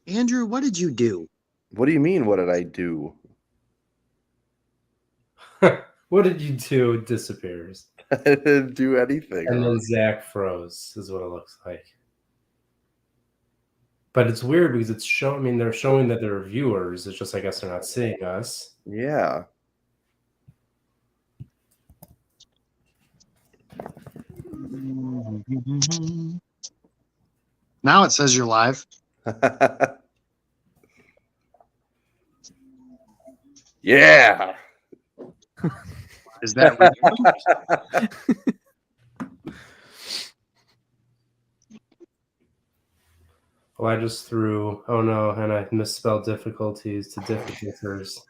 Andrew, what did you do? What do you mean? What did I do? What did you do? It disappears. I didn't do anything. And then Zach froze, is what it looks like. But it's weird because it's showing. I mean, they're showing that they're viewers. It's just I guess they're not seeing us. Yeah. Now it says you're live. Yeah. Is that real? Well, I just threw. Oh no, and I misspelled difficulties to difficulters.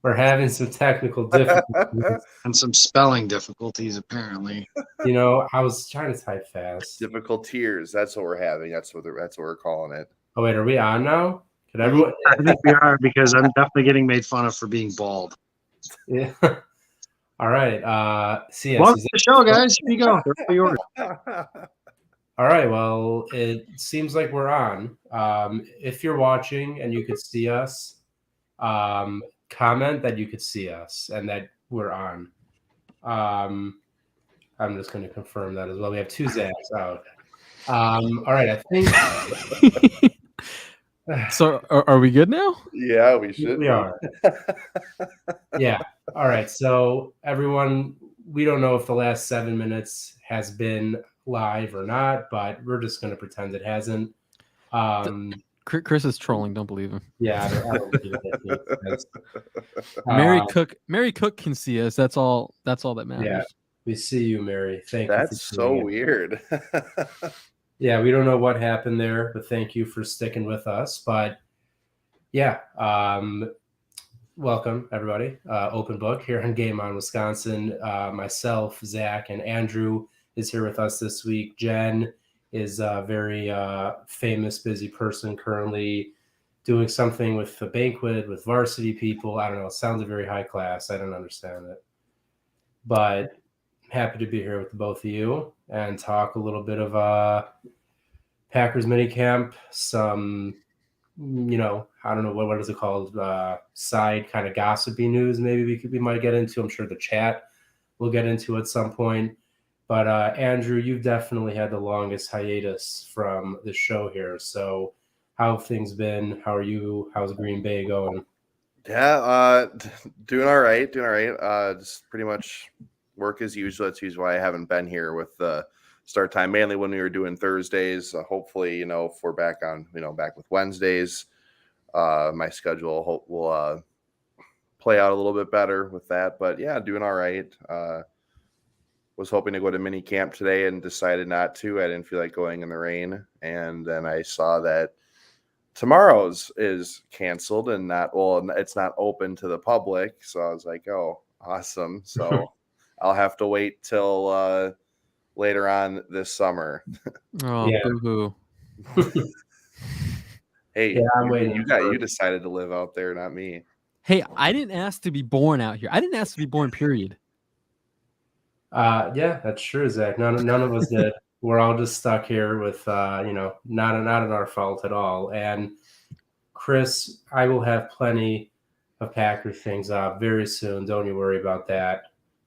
We're having some technical difficulties. And some spelling difficulties, apparently. You know, I was trying to type fast. Difficult tears. That's what we're having. That's what we're calling it. Oh wait, are we on now? Could everyone? I think we are because I'm definitely getting made fun of for being bald. Yeah. All right. See Welcome to the show, guys. Here you go. They're yours. All right. Well, it seems like we're on. If you're watching and you could see us, comment that you could see us and that we're on. I'm just going to confirm that as well. We have two Zachs out. All right. I think. So are we good now? Yeah, we should. We are. Yeah. All right. So everyone, we don't know if the last 7 minutes has been live or not, but we're just going to pretend it hasn't. Chris is trolling. Don't believe him. Yeah. I don't believe it. Mary Cook can see us. That's all that matters. Yeah. We see you, Mary. Thank you. That's so weird. Yeah, we don't know what happened there, but thank you for sticking with us. But yeah, welcome everybody. Open book here on Game On Wisconsin. Myself, Zach, and Andrew is here with us this week. Jen is a very famous, busy person currently doing something with the banquet with varsity people. I don't know. It sounds very high class. I don't understand it, but happy to be here with both of you and talk a little bit of Packers minicamp, some, I don't know, what is it called? Side kind of gossipy news maybe we might get into. I'm sure the chat will get into at some point. But Andrew, you've definitely had the longest hiatus from the show here. So how have things been? How are you? How's Green Bay going? Yeah, doing all right. Just pretty much work as usual. That's usually why I haven't been here with the start time, mainly when we were doing Thursdays. Hopefully, if we're back on, back with Wednesdays, my schedule will play out a little bit better with that. But yeah, doing all right. Was hoping to go to mini camp today and decided not to. I didn't feel like going in the rain. And then I saw that tomorrow's is canceled and it's not open to the public. So I was like, oh, awesome. So I'll have to wait till later on this summer. Oh, yeah. Boo-hoo. Hey, yeah, I'm waiting. You decided to live out there, not me. Hey, I didn't ask to be born out here. I didn't ask to be born, period. Yeah, that's true, Zach. None of us did. We're all just stuck here with, not our fault at all. And Chris, I will have plenty of Packer things up very soon. Don't you worry about that.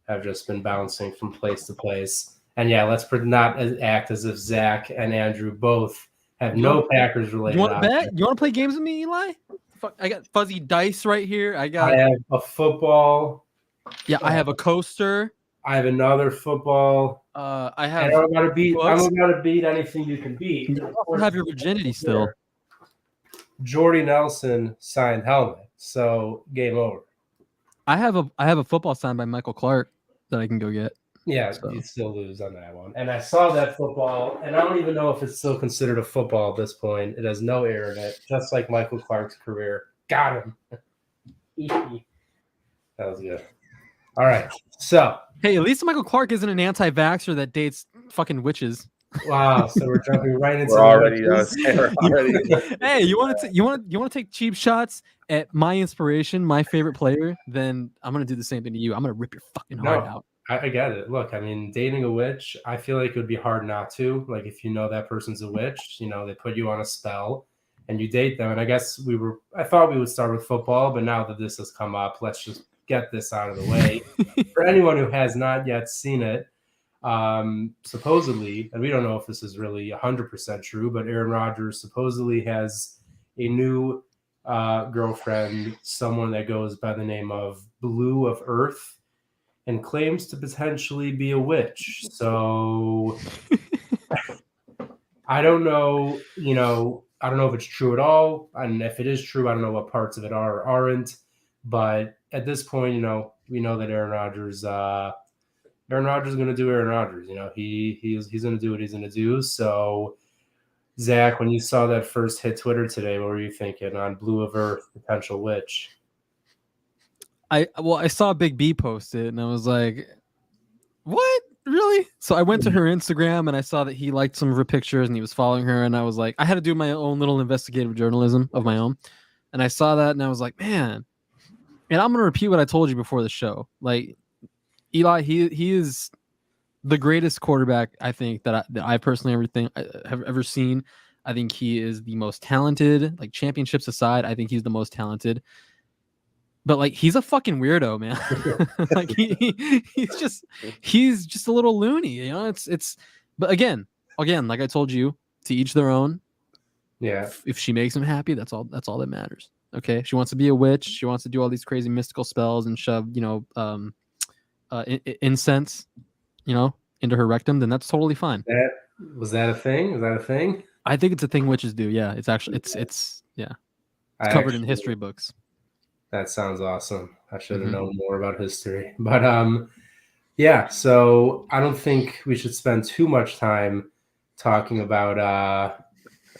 I've just been bouncing from place to place. And yeah, let's not act as if Zach and Andrew both have no Packers related. You want to bet? You want to play games with me, Eli? I got fuzzy dice right here. I have a football. Yeah, I have a coaster. I have another football. I have. I'm about to beat anything you can beat. You have your virginity still. Jordy Nelson signed helmet, so game over. I have a football signed by Michael Clark that I can go get. Yeah, so. You still lose on that one. And I saw that football, and I don't even know if it's still considered a football at this point. It has no air in it, just like Michael Clark's career. Got him. That was good. All right, so. Hey, at least Michael Clark isn't an anti-vaxxer that dates fucking witches. Wow, so we're jumping right into Hey, you want to take cheap shots at my inspiration, my favorite player? Then I'm gonna do the same thing to you. I'm gonna rip your fucking heart out. I get it. Look, I mean, dating a witch, I feel like it would be hard not to. Like, if you know that person's a witch, they put you on a spell, and you date them. And I guess I thought we would start with football, but now that this has come up, let's just get this out of the way. For anyone who has not yet seen it, supposedly, and we don't know if this is really 100% true, but Aaron Rodgers supposedly has a new girlfriend, someone that goes by the name of Blue of Earth, and claims to potentially be a witch. So I don't know, I don't know if it's true at all. And if it is true, I don't know what parts of it are or aren't. But at this point, we know that Aaron Rodgers is going to do Aaron Rodgers. He's going to do what he's going to do. So, Zach, when you saw that first hit Twitter today, what were you thinking on Blue of Earth, potential witch? I saw Big B post it, and I was like, what? Really? So I went to her Instagram, and I saw that he liked some of her pictures, and he was following her, and I was like, I had to do my own little investigative journalism of my own, and I saw that, and I was like, man. And I'm gonna repeat what I told you before the show. Like, Eli, he is the greatest quarterback I think that I personally have ever seen. I think he is the most talented. Like, championships aside, I think he's the most talented. But like, he's a fucking weirdo, man. Like he's just a little loony, It's but again, like I told you, to each their own. Yeah. If she makes him happy, that's all that matters. Okay. She wants to be a witch. She wants to do all these crazy mystical spells and shove, incense, into her rectum, then that's totally fine. Was that a thing? Is that a thing? I think it's a thing witches do. Yeah. It's actually it's covered in history books. That sounds awesome. I should have known more about history. But yeah, so I don't think we should spend too much time talking about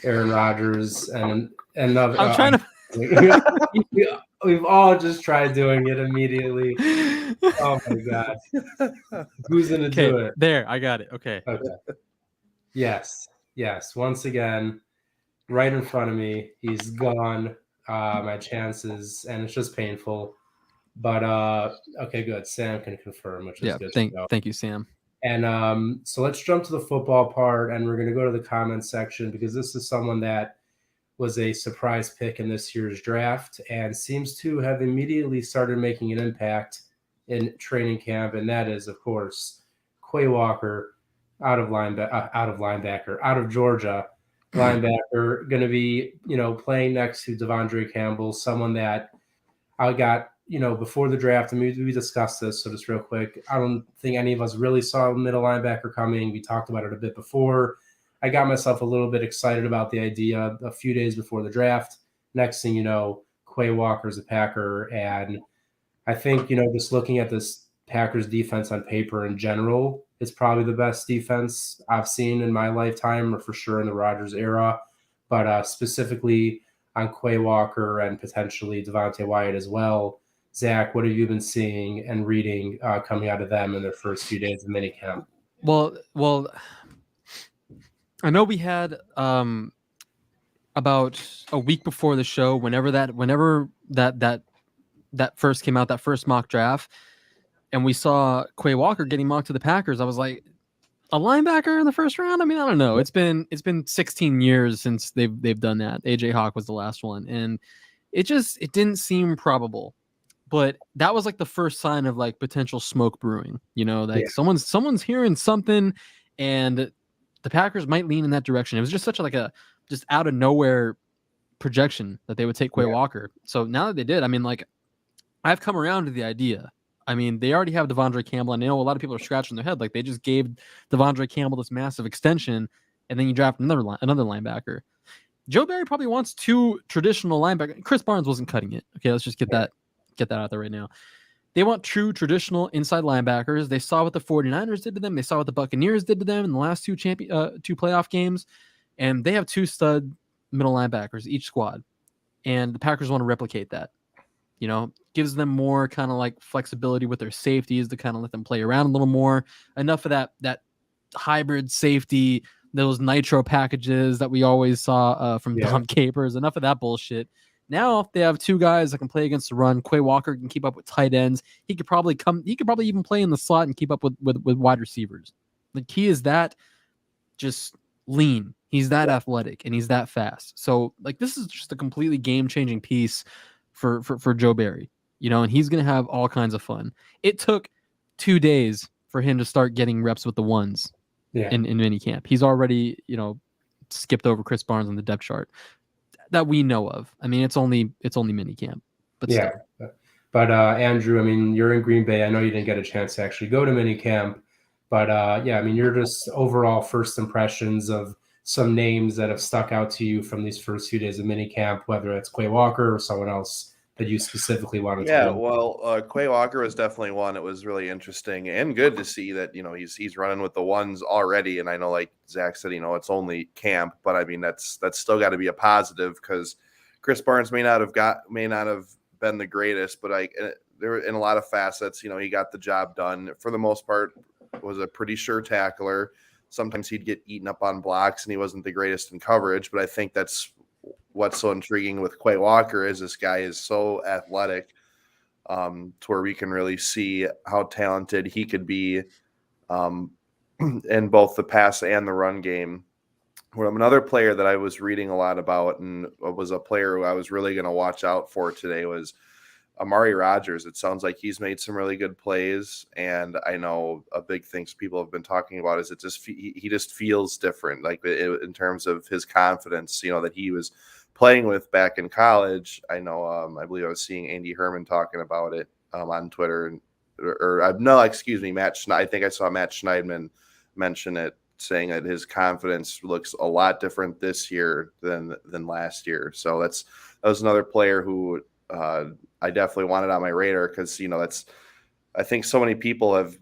Aaron Rodgers and I'm trying to we've all just tried doing it immediately. Oh my god. Who's gonna do it? There, I got it. Okay. Yes. Once again, right in front of me. He's gone. My chances, and it's just painful. But okay, good. Sam can confirm, which is good. Thank you, Sam. And so let's jump to the football part, and we're going to go to the comments section because this is someone that was a surprise pick in this year's draft and seems to have immediately started making an impact in training camp, and that is, of course, Quay Walker out of Georgia. Linebacker, going to be, playing next to Devondre Campbell, someone that I got, before the draft, and we discussed this, so just real quick, I don't think any of us really saw a middle linebacker coming. We talked about it a bit before. I got myself a little bit excited about the idea a few days before the draft. Next thing you know, Quay Walker's a Packer, and I think, just looking at this Packers defense on paper in general, it's probably the best defense I've seen in my lifetime, or for sure in the Rodgers era. But specifically on Quay Walker and potentially Devontae Wyatt as well. Zach, what have you been seeing and reading coming out of them in their first few days of minicamp? Well, I know we had about a week before the show, whenever that first came out, that first mock draft, and we saw Quay Walker getting mocked to the Packers. I was like, a linebacker in the first round? I mean, I don't know. It's been 16 years since they've done that. AJ Hawk was the last one, and it didn't seem probable. But that was like the first sign of like potential smoke brewing. Someone's hearing something, and the Packers might lean in that direction. It was just such a just out of nowhere projection that they would take Quay Walker. So now that they did, I mean, like, I've come around to the idea. I mean, they already have Devondre Campbell. And I know a lot of people are scratching their head. Like, they just gave Devondre Campbell this massive extension, and then you draft another linebacker. Joe Barry probably wants two traditional linebackers. Chris Barnes wasn't cutting it. Okay, let's just get that out there right now. They want true traditional inside linebackers. They saw what the 49ers did to them. They saw what the Buccaneers did to them in the last two playoff games. And they have two stud middle linebackers, each squad. And the Packers want to replicate that. Gives them more kind of like flexibility with their safeties to kind of let them play around a little more. Enough of that hybrid safety, those nitro packages that we always saw from Dom Capers. Enough of that bullshit. Now they have two guys that can play against the run. Quay Walker can keep up with tight ends. He could probably even play in the slot and keep up with wide receivers. The key is that just lean. He's that athletic and he's that fast. So like this is just a completely game-changing piece for Joe Barry, you know, and he's gonna have all kinds of fun. It took 2 days for him to start getting reps with the ones in mini camp. He's already, you know, skipped over Chris Barnes on the depth chart that we know of. I mean, it's only mini camp, but yeah. still. But Andrew, I mean, you're in Green Bay. I know you didn't get a chance to actually go to mini camp, but yeah, I mean, you're just overall first impressions of some names that have stuck out to you from these first few days of mini camp, whether it's Quay Walker or someone else that you specifically wanted to know. Well, Quay Walker was definitely one. It was really interesting and good to see that, you know, he's running with the ones already. And I know, like Zach said, you know, it's only camp, but I mean, that's still got to be a positive because Chris Barnes may not have been the greatest, but there in a lot of facets, you know, he got the job done. For the most part, was a pretty sure tackler. Sometimes he'd get eaten up on blocks and he wasn't the greatest in coverage, but I think that's what's so intriguing with Quay Walker is this guy is so athletic to where we can really see how talented he could be in both the pass and the run game. Another player that I was reading a lot about and was a player who I was really going to watch out for today was Amari Rodgers. It sounds like he's made some really good plays, and I know a big thing people have been talking about is he just feels different, like in terms of his confidence, you know, that he was playing with back in college. I know, I believe I was seeing Andy Herman talking about it on Twitter, Matt. I think I saw Matt Schneidman mention it, saying that his confidence looks a lot different this year than last year. So that was another player who I definitely wanted on my radar because, you know, I think so many people have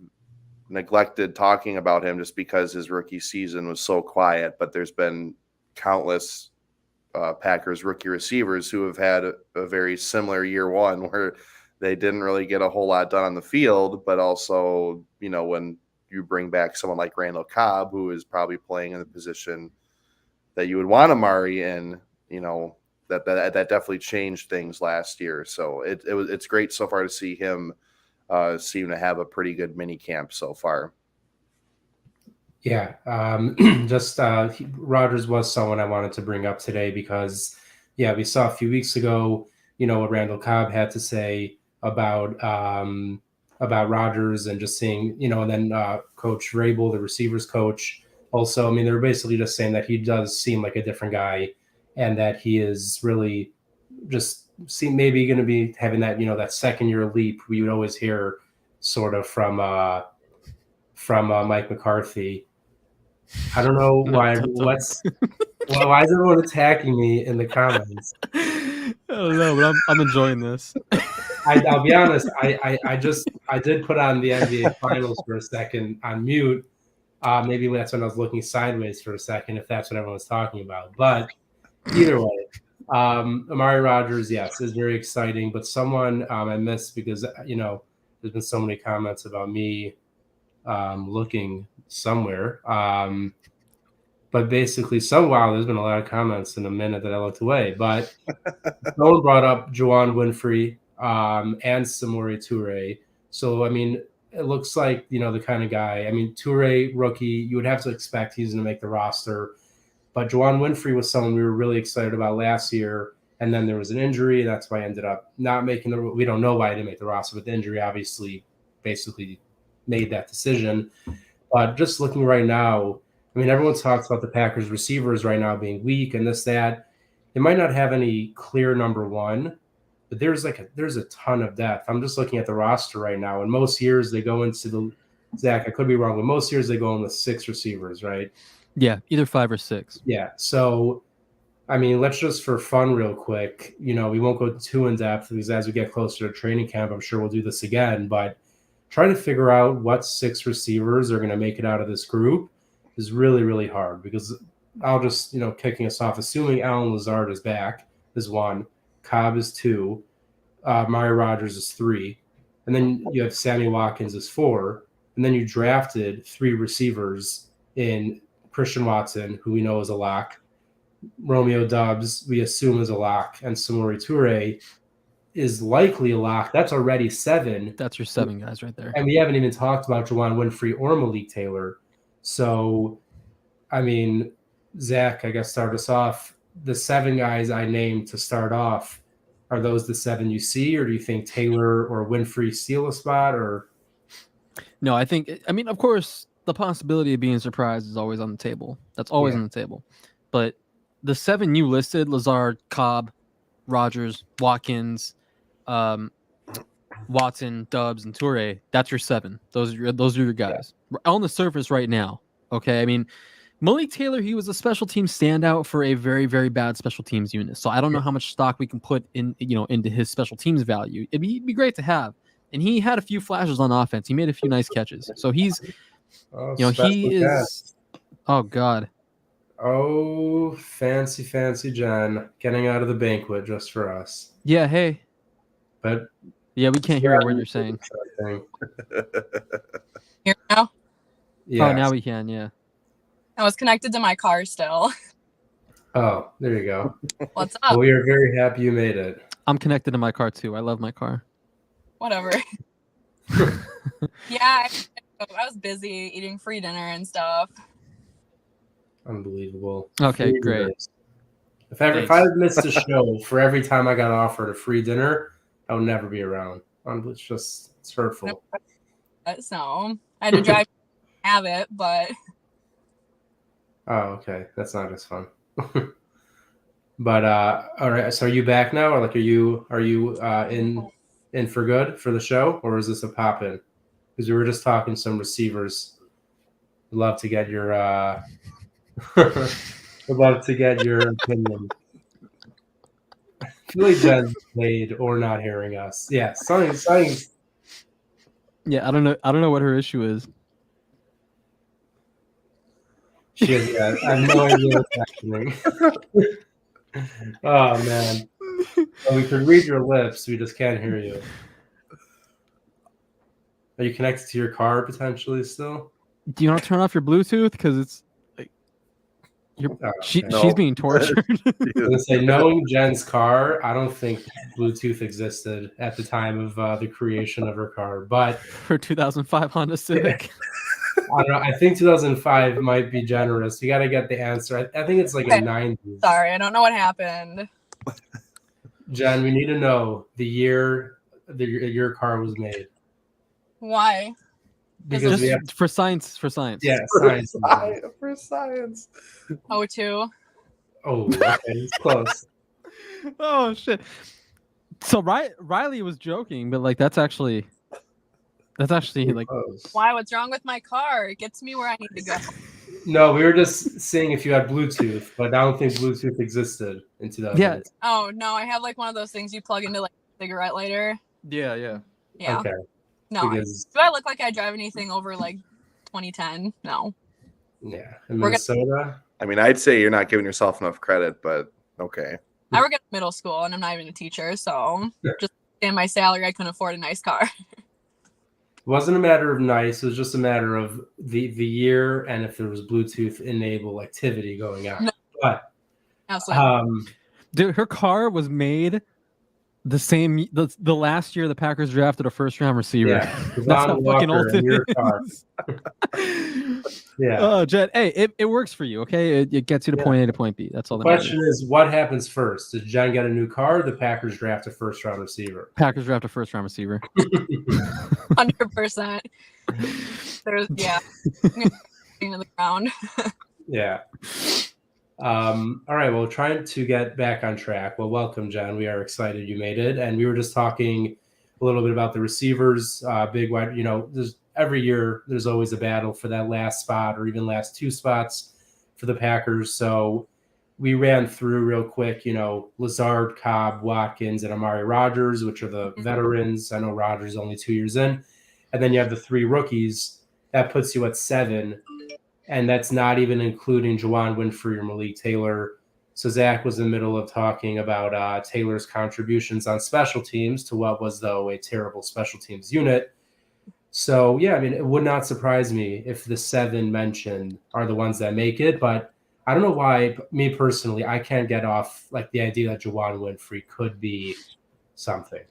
neglected talking about him just because his rookie season was so quiet, but there's been countless Packers rookie receivers who have had a very similar year one where they didn't really get a whole lot done on the field, but also, you know, when you bring back someone like Randall Cobb, who is probably playing in the position that you would want Amari in, you know, that definitely changed things last year. So it's great so far to see him seem to have a pretty good mini camp so far. Yeah, Rodgers was someone I wanted to bring up today because, yeah, we saw a few weeks ago, you know, what Randall Cobb had to say about Rodgers and just seeing, you know, and then Coach Rabel, the receivers coach, also, I mean, they were basically just saying that he does seem like a different guy and that he is really just maybe going to be having that, you know, that second year leap we would always hear sort of from Mike McCarthy. I don't know why. Why is everyone attacking me in the comments? I don't know, but I'm enjoying this. I'll be honest. I did put on the NBA Finals for a second on mute. Maybe that's when I was looking sideways for a second, if that's what everyone was talking about. But either way, Amari Rodgers, yes, is very exciting. But someone I missed because, you know, there's been so many comments about me looking somewhere. But basically, there's been a lot of comments in a minute that I looked away. But someone brought up Juwan Winfrey and Samori Toure. So, I mean, it looks like, you know, the kind of guy. I mean, Toure, rookie, you would have to expect he's going to make the roster. But Juwan Winfrey was someone we were really excited about last year. And then there was an injury. And that's why I ended up not making we don't know why I didn't make the roster, but the injury obviously basically made that decision. But just looking right now, I mean, everyone talks about the Packers receivers right now being weak and this, that. They might not have any clear number one, but there's a ton of depth. I'm just looking at the roster right now. And most years they go into Zach, I could be wrong, but most years they go in with 6 receivers, right? Yeah, either 5 or 6. Yeah. So, I mean, let's just for fun real quick, you know, we won't go too in depth because as we get closer to training camp, I'm sure we'll do this again, but trying to figure out what 6 receivers are going to make it out of this group is really, really hard because I'll just, you know, kicking us off, assuming Alan Lazard is back is 1, Cobb is 2, Amari Rodgers is 3, and then you have Sammy Watkins is 4, and then you drafted 3 receivers in Christian Watson, who we know is a lock, Romeo Doubs, we assume is a lock, and Samori Toure is likely a lock. That's already 7. That's your 7 guys right there. And we haven't even talked about Juwan Winfrey or Malik Taylor. So, I mean, Zach, I guess start us off. The 7 guys I named to start off, are those the 7 you see, or do you think Taylor or Winfrey steal a spot? Or No, I mean, of course, the possibility of being surprised is always on the table. That's always on the table. But the 7 you listed, Lazard, Cobb, Rodgers, Watkins, Watson, Dubs, and Toure, that's your 7. Those are your guys. On the surface right now. Okay. I mean, Malik Taylor, he was a special team standout for a very, very bad special teams unit. So I don't know how much stock we can put into his special teams value. It'd be great to have. And he had a few flashes on offense. He made a few nice catches. So he's he is guest. Oh God. Oh, fancy Jen getting out of the banquet just for us. Yeah, hey. But yeah, we can't hear a word you're saying. Here now? Yeah. Oh, now we can, yeah. I was connected to my car still. Oh, there you go. What's up? Well, we are very happy you made it. I'm connected to my car too. I love my car. Whatever. Yeah, I was busy eating free dinner and stuff. Unbelievable. Okay, free great. Dinners. If I had missed a show for every time I got offered a free dinner, I would never be around. It's hurtful. So I had to drive to have it, but Oh, okay. That's not as fun. But all right. So are you back now, or like are you in for good for the show, or is this a pop in? Because we were just talking some receivers. We'd love to get your would love to get your opinion. Really, Jen's played or not hearing us. Yeah, something. Yeah, I don't know what her issue is. She has, yeah, I have no idea what's happening. Oh man. Well, we can read your lips, we just can't hear you. Are you connected to your car potentially still? Do you want to turn off your Bluetooth? Because it's like she's being tortured. I was gonna say, knowing Jen's car, I don't think Bluetooth existed at the time of the creation of her car. But her 2005 Honda Civic. I don't know. I think 2005 might be generous. You got to get the answer. I think it's like a 90s. Sorry, I don't know what happened. Jen, we need to know the year that your car was made. Why? Because just for science. Yeah, science. For science. 02. Oh, okay, it's close. Oh shit. So Riley was joking, but like that's actually like Close. Why? What's wrong with my car? It gets me where I need to go. No, we were just seeing if you had Bluetooth, but I don't think Bluetooth existed in 2000. Yeah. Oh no, I have like one of those things you plug into like a cigarette lighter. Yeah. Yeah. Okay. No. Because, Do I look like I drive anything over like 2010? No. yeah, in Minnesota. I mean, I'd say you're not giving yourself enough credit, but okay. I work at middle school and I'm not even a teacher, so just in my salary, I couldn't afford a nice car. It wasn't a matter of nice. It was just a matter of the year and if there was Bluetooth enable activity going on. No. But Absolutely. Dude, her car was made the last year the Packers drafted a first round receiver. Yeah, That's how fucking old it is. Yeah. Oh, Jet. Hey, it works for you, okay? It gets you to point A to point B. That's all. The question is, what happens first? Does Jen get a new car? Or the Packers draft a first round receiver. Packers draft a first round receiver. 100%. There's into the ground. Yeah. All right. Well, trying to get back on track. Well, welcome, Jen. We are excited you made it. And we were just talking a little bit about the receivers, big wide. There's every year there's always a battle for that last spot or even last 2 spots for the Packers. So we ran through real quick, Lazard, Cobb, Watkins, and Amari Rodgers, which are the veterans. I know Rodgers is only 2 years in. And then you have the 3 rookies. That puts you at 7. And that's not even including Juwan Winfrey or Malik Taylor. So Zach was in the middle of talking about Taylor's contributions on special teams to what was, though, a terrible special teams unit. So, yeah, I mean, it would not surprise me if the 7 mentioned are the ones that make it. But I don't know why, me personally, I can't get off like the idea that Juwan Winfrey could be something.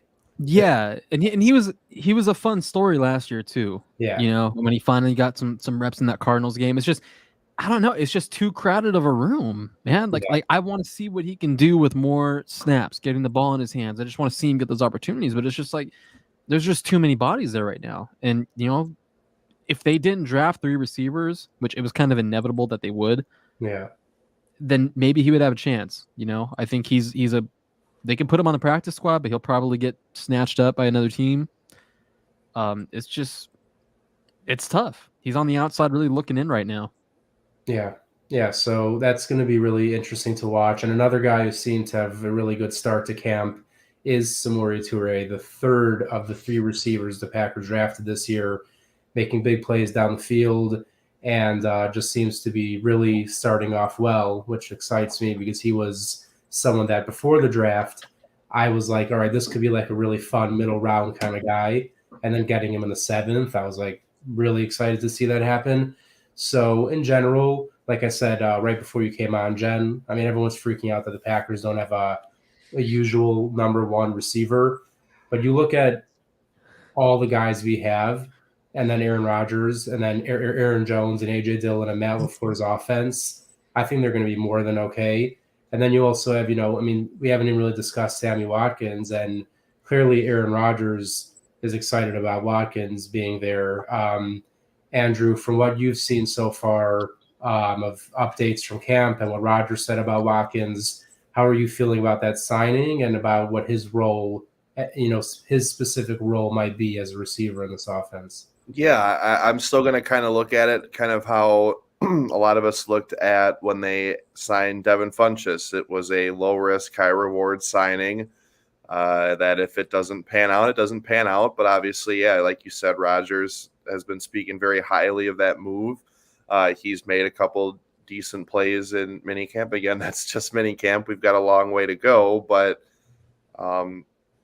Yeah, and he was a fun story last year too. Yeah, when he finally got some reps in that Cardinals game. It's just I don't know. It's just too crowded of a room, man. Like I want to see what he can do with more snaps, getting the ball in his hands. I just want to see him get those opportunities. But it's just like there's just too many bodies there right now. And if they didn't draft 3 receivers, which it was kind of inevitable that they would, then maybe he would have a chance. I think they can put him on the practice squad, but he'll probably get snatched up by another team. It's tough. He's on the outside really looking in right now. Yeah. So that's going to be really interesting to watch. And another guy who seemed to have a really good start to camp is Samori Toure, the third of the 3 receivers the Packers drafted this year, making big plays down the field, and just seems to be really starting off well, which excites me because he was someone that before the draft, I was like, all right, this could be like a really fun middle round kind of guy. And then getting him in the 7th, I was like really excited to see that happen. So in general, like I said, right before you came on, Jen, I mean, everyone's freaking out that the Packers don't have a usual number 1 receiver, but you look at all the guys we have, and then Aaron Rodgers, and then Aaron Jones and AJ Dillon and Matt LaFleur's offense, I think they're going to be more than okay. And then you also have, we haven't even really discussed Sammy Watkins, and clearly Aaron Rodgers is excited about Watkins being there. Andrew, from what you've seen so far of updates from camp and what Rodgers said about Watkins, how are you feeling about that signing and about what his role, his specific role might be as a receiver in this offense? Yeah, I'm still going to kind of look at it kind of how a lot of us looked at when they signed Devin Funchess. It was a low-risk, high-reward signing that if it doesn't pan out, it doesn't pan out. But obviously, yeah, like you said, Rodgers has been speaking very highly of that move. He's made a couple decent plays in minicamp. Again, that's just minicamp. We've got a long way to go. But,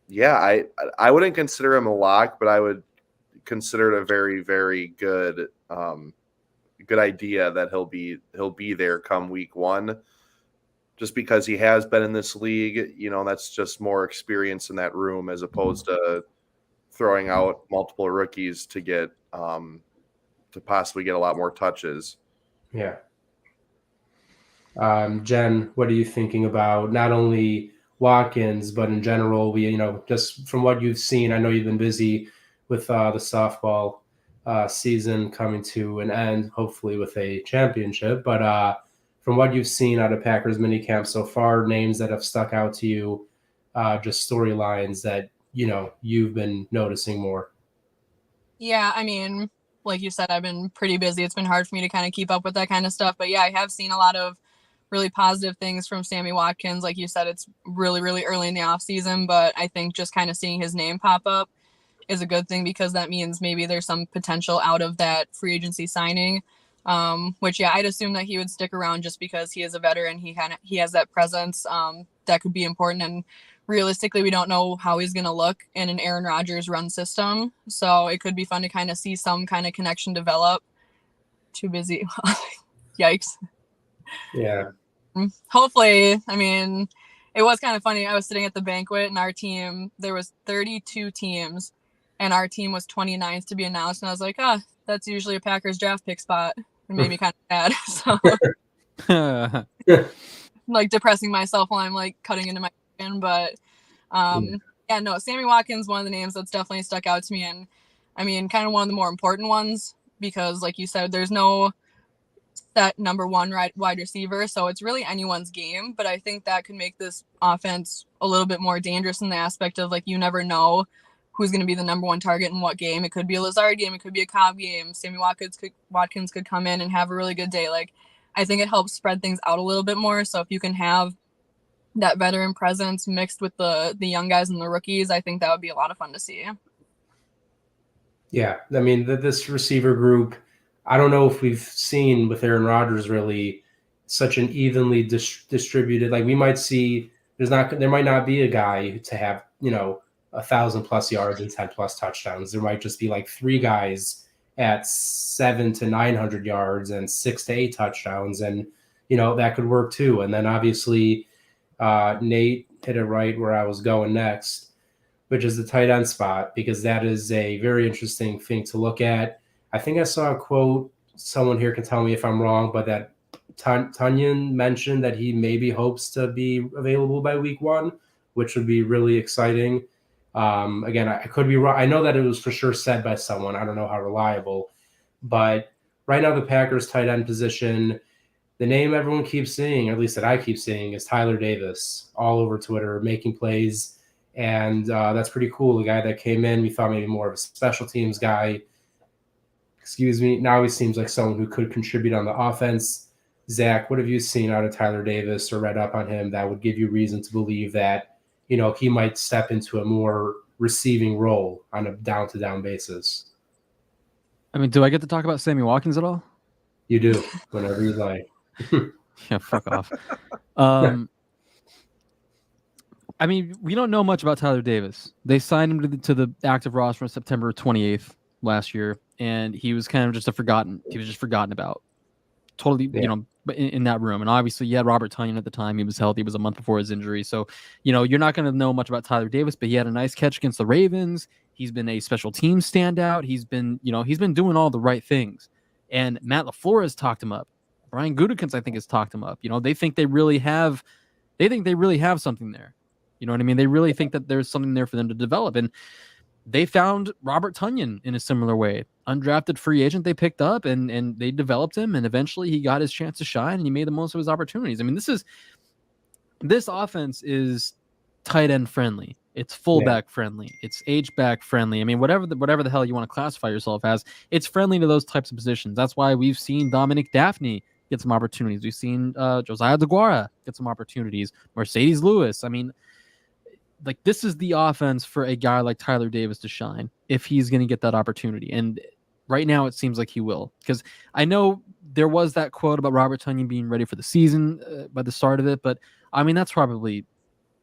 yeah, I wouldn't consider him a lock, but I would consider it a very, very good good idea that he'll be there come week 1, just because he has been in this league. That's just more experience in that room as opposed to throwing out multiple rookies to get to possibly get a lot more touches. Yeah. Jen, what are you thinking about not only Watkins, but in general? Just from what you've seen, I know you've been busy with the softball season coming to an end, hopefully with a championship. But from what you've seen out of Packers minicamp so far, names that have stuck out to you, just storylines that, you've been noticing more. Yeah, I mean, like you said, I've been pretty busy. It's been hard for me to kind of keep up with that kind of stuff. But yeah, I have seen a lot of really positive things from Sammy Watkins. Like you said, it's really, really early in the offseason, but I think just kind of seeing his name pop up is a good thing because that means maybe there's some potential out of that free agency signing. Which, yeah, I'd assume that he would stick around just because he is a veteran. He has that presence that could be important. And realistically, we don't know how he's going to look in an Aaron Rodgers run system. So it could be fun to kind of see some kind of connection develop. Too busy. Yikes. Yeah. Hopefully, I mean, it was kind of funny. I was sitting at the banquet and our team, there was 32 teams and our team was 29th to be announced. And I was like, that's usually a Packers draft pick spot. It made me kind of sad. So like depressing myself while I'm like cutting into my skin. But yeah, no, Sammy Watkins, one of the names that's definitely stuck out to me. And I mean, kind of one of the more important ones because like you said, there's no set number 1 wide receiver. So it's really anyone's game. But I think that could make this offense a little bit more dangerous in the aspect of like, you never know who's going to be the number 1 target in what game. It could be a Lazard game. It could be a Cobb game. Sammy Watkins could come in and have a really good day. Like, I think it helps spread things out a little bit more. So if you can have that veteran presence mixed with the young guys and the rookies, I think that would be a lot of fun to see. Yeah. I mean, this receiver group, I don't know if we've seen with Aaron Rodgers really such an evenly distributed, like we might see, there might not be a guy to have, 1,000+ yards and 10+ touchdowns. There might just be like 3 guys at 700 to 900 yards and 6 to 8 touchdowns. And, that could work too. And then obviously Nate hit it right where I was going next, which is the tight end spot, because that is a very interesting thing to look at. I think I saw a quote someone here can tell me if I'm wrong, but that Tunyon mentioned that he maybe hopes to be available by week 1, which would be really exciting. Again, I could be wrong. I know that it was for sure said by someone. I don't know how reliable, but right now the Packers tight end position, the name everyone keeps seeing, or at least that I keep seeing, is Tyler Davis all over Twitter making plays. And that's pretty cool. The guy that came in, we thought maybe more of a special teams guy. Excuse me. Now he seems like someone who could contribute on the offense. Zach, what have you seen out of Tyler Davis or read up on him that would give you reason to believe that, he might step into a more receiving role on a down-to-down basis? I mean, do I get to talk about Sammy Watkins at all? You do, whenever you like. Yeah, fuck off. I mean, we don't know much about Tyler Davis. They signed him to the active roster on September 28th last year, and he was kind of just forgotten about. Totally, Yeah. In that room. And obviously, you had Robert Tonyan at the time. He was healthy. It was a month before his injury. So, you're not going to know much about Tyler Davis, but he had a nice catch against the Ravens. He's been a special team standout. He's been doing all the right things. And Matt LaFleur has talked him up. Brian Gutekunst, I think, has talked him up. They think they really have something there. You know what I mean? They really think that there's something there for them to develop. And they found Robert Tonyan in a similar way. Undrafted free agent they picked up, and they developed him, and eventually he got his chance to shine, and he made the most of his opportunities. I mean, this offense is tight end friendly. It's fullback friendly. It's H-back friendly. I mean, whatever the hell you want to classify yourself as, it's friendly to those types of positions. That's why we've seen Dominic Daphne get some opportunities. We've seen Josiah DeGuara get some opportunities. Mercedes Lewis. I mean, like, this is the offense for a guy like Tyler Davis to shine if he's going to get that opportunity. And right now it seems like he will, because I know there was that quote about Robert Tonyan being ready for the season by the start of it. But I mean, that's probably,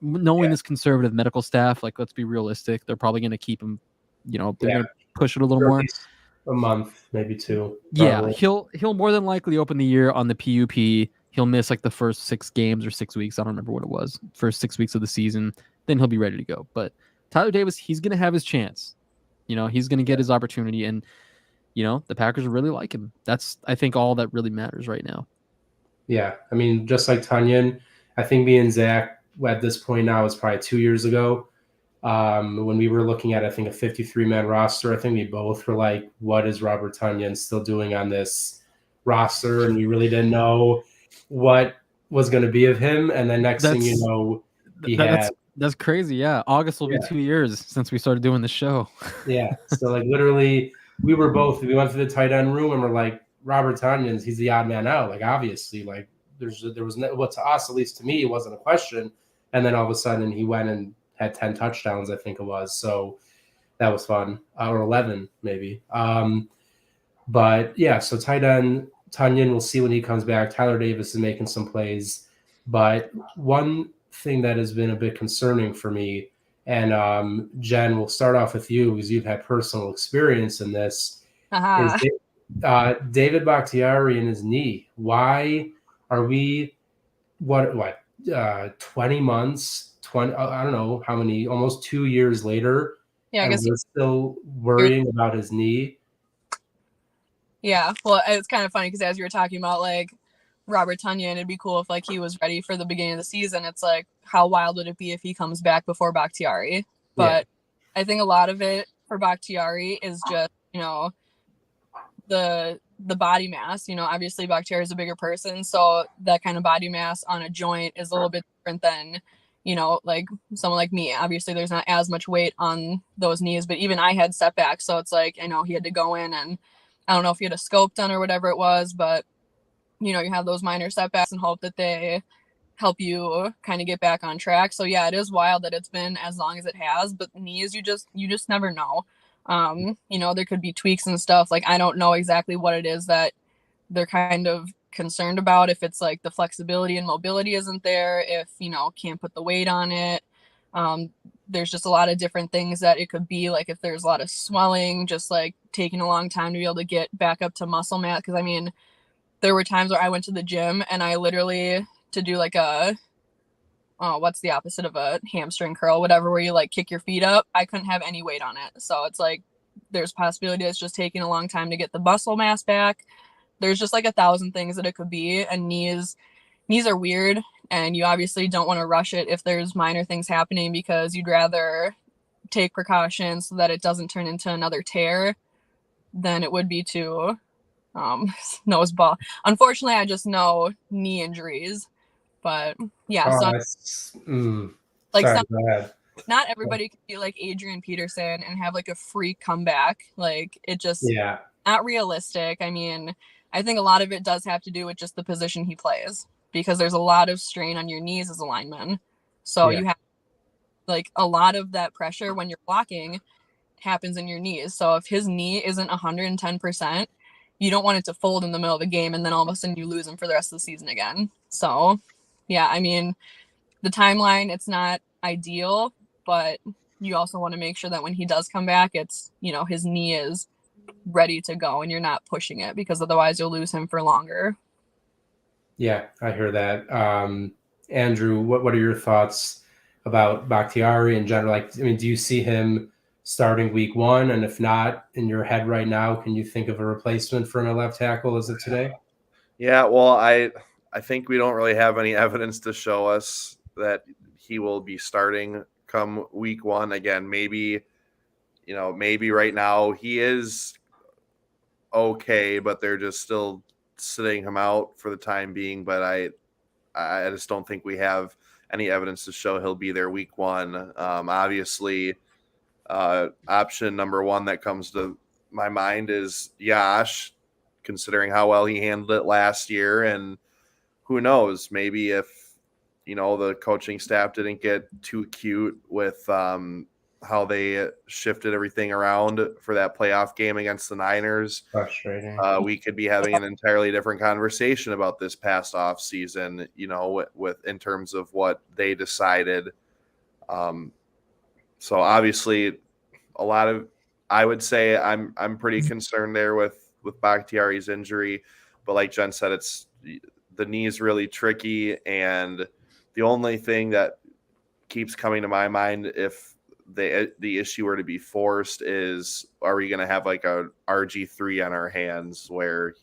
knowing this conservative medical staff, like, let's be realistic. They're probably going to keep him, they're going to push it a little more. A month, maybe 2. Probably. Yeah, he'll more than likely open the year on the PUP. He'll miss like the first 6 games or 6 weeks. I don't remember what it was. First 6 weeks of the season. Then he'll be ready to go. But Tyler Davis, he's going to have his chance. He's going to get his opportunity. And, the Packers really like him. That's, I think, all that really matters right now. Yeah. I mean, just like Tunyon, I think me and Zach at this point now is probably 2 years ago. When we were looking at, I think, a 53-man roster, I think we both were like, what is Robert Tonyan still doing on this roster? And we really didn't know what was going to be of him. And then next thing you know, that's crazy. Yeah. August will be 2 years since we started doing the show. Yeah. So like literally we went to the tight end room and we're like, Robert Tonyan, he's the odd man out. Like, obviously, like there was no, well, to us, at least to me, it wasn't a question. And then all of a sudden he went and had 10 touchdowns, I think it was. So that was fun, or 11 maybe. But yeah, so tight end Tonyan, we'll see when he comes back. Tyler Davis is making some plays. But one thing that has been a bit concerning for me, and Jen, we'll start off with you because you've had personal experience in this, is David Bakhtiari and his knee. Why are we, 20 months, I don't know how many, almost 2 years later, I guess we're still worrying about his knee? Yeah, well, it's kind of funny because as you were talking about, like, Robert Tonyan, it'd be cool if, like, he was ready for the beginning of the season. It's like, how wild would it be if he comes back before Bakhtiari? But I think a lot of it for Bakhtiari is just, the body mass. Obviously Bakhtiari is a bigger person, so that kind of body mass on a joint is a little bit different than, like someone like me. Obviously there's not as much weight on those knees, but even I had setbacks. So it's like, I know he had to go in, and I don't know if he had a scope done or whatever it was, but you have those minor setbacks and hope that they help you kind of get back on track. So yeah, it is wild that it's been as long as it has, but knees, you just never know. There could be tweaks and stuff. Like, I don't know exactly what it is that they're kind of concerned about. If it's like the flexibility and mobility isn't there, if, can't put the weight on it. There's just a lot of different things that it could be. Like, if there's a lot of swelling, just like taking a long time to be able to get back up to muscle mass. Cause I mean, there were times where I went to the gym and I literally, to do like what's the opposite of a hamstring curl, whatever, where you like kick your feet up, I couldn't have any weight on it. So it's like, there's possibility it's just taking a long time to get the muscle mass back. there's just like 1,000 things that it could be. And knees are weird, and you obviously don't want to rush it if there's minor things happening, because you'd rather take precautions so that it doesn't turn into another tear than it would be to nose ball. Unfortunately, I just know knee injuries, but yeah, Oh, so like sorry, some, go ahead. not everybody can be like Adrian Peterson and have like a free comeback. Like it just Yeah. not realistic. I mean, I think a lot of it does have to do with just the position he plays, because there's a lot of strain on your knees as a lineman. So Yeah. you have like a lot of that pressure when you're blocking happens in your knees. So if his knee isn't 110%, you don't want it to fold in the middle of the game and then all of a sudden you lose him for the rest of the season again. So yeah, I mean, the timeline, it's not ideal, but you also want to make sure that when he does come back, it's, you know, his knee is ready to go and you're not pushing it, because otherwise you'll lose him for longer. Yeah, I hear that. Andrew, what are your thoughts about Bakhtiari in general? Like, I mean, do you see him starting week 1? And if not, in your head right now, can you think of a replacement for him at left tackle as of today? Yeah, well, I think we don't really have any evidence to show us that he will be starting come week 1. Again, maybe right now he is okay, but they're just still sitting him out for the time being. But I just don't think we have any evidence to show he'll be there week 1. Obviously, option number 1 that comes to my mind is Yash, considering how well he handled it last year. And who knows, maybe if, the coaching staff didn't get too cute with how they shifted everything around for that playoff game against the Niners, Frustrating. we could be having an entirely different conversation about this past off season, with in terms of what they decided. So obviously I would say I'm pretty concerned there with Bakhtiari's injury, but like Jen said, the knee is really tricky, and the only thing that keeps coming to my mind if the issue were to be forced is, are we going to have like a RG3 on our hands where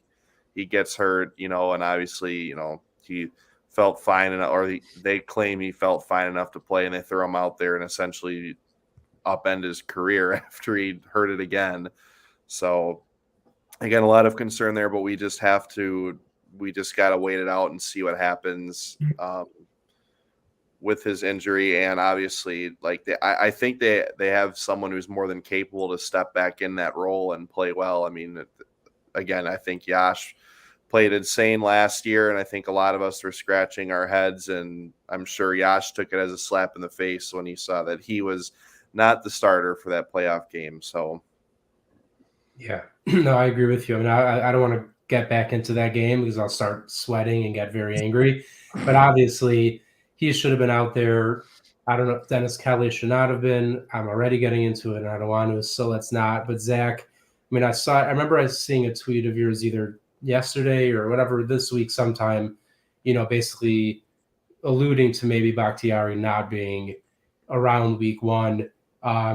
he gets hurt, and obviously, he felt fine enough, or they claim he felt fine enough to play, and they throw him out there and essentially upend his career after he hurt it again. So again, a lot of concern there, but we just got to wait it out and see what happens with his injury. And obviously, I think they have someone who's more than capable to step back in that role and play well. I mean, again, I think Yash played insane last year, and I think a lot of us were scratching our heads, and I'm sure Yash took it as a slap in the face when he saw that he was not the starter for that playoff game. So yeah, no, I agree with you. I mean, I don't want to get back into that game because I'll start sweating and get very angry, but obviously he should have been out there. I don't know if Dennis Kelly should not have been. I'm already getting into it and I don't want to, so let's not. But Zach, I mean, I remember seeing a tweet of yours either yesterday or whatever this week sometime, basically alluding to maybe Bakhtiari not being around week 1.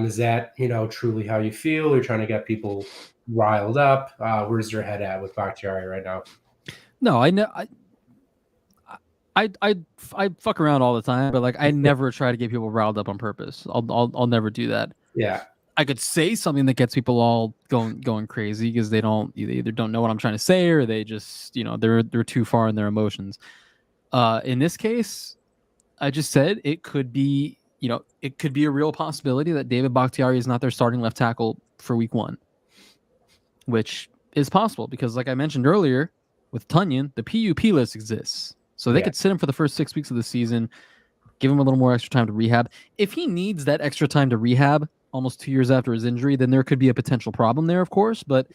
Is that, truly how you feel? You're trying to get people riled up? Where's your head at with Bakhtiari right now? No, I know. I fuck around all the time, but like I never try to get people riled up on purpose. I'll never do that. Yeah. I could say something that gets people all going crazy because they either don't know what I'm trying to say, or they just, they're too far in their emotions. In this case, I just said it could be, it could be a real possibility that David Bakhtiari is not their starting left tackle for week 1, which is possible because, like I mentioned earlier, with Tunyon, the PUP list exists. So they could sit him for the first 6 weeks of the season, give him a little more extra time to rehab. If he needs that extra time to rehab almost 2 years after his injury, then there could be a potential problem there, of course. But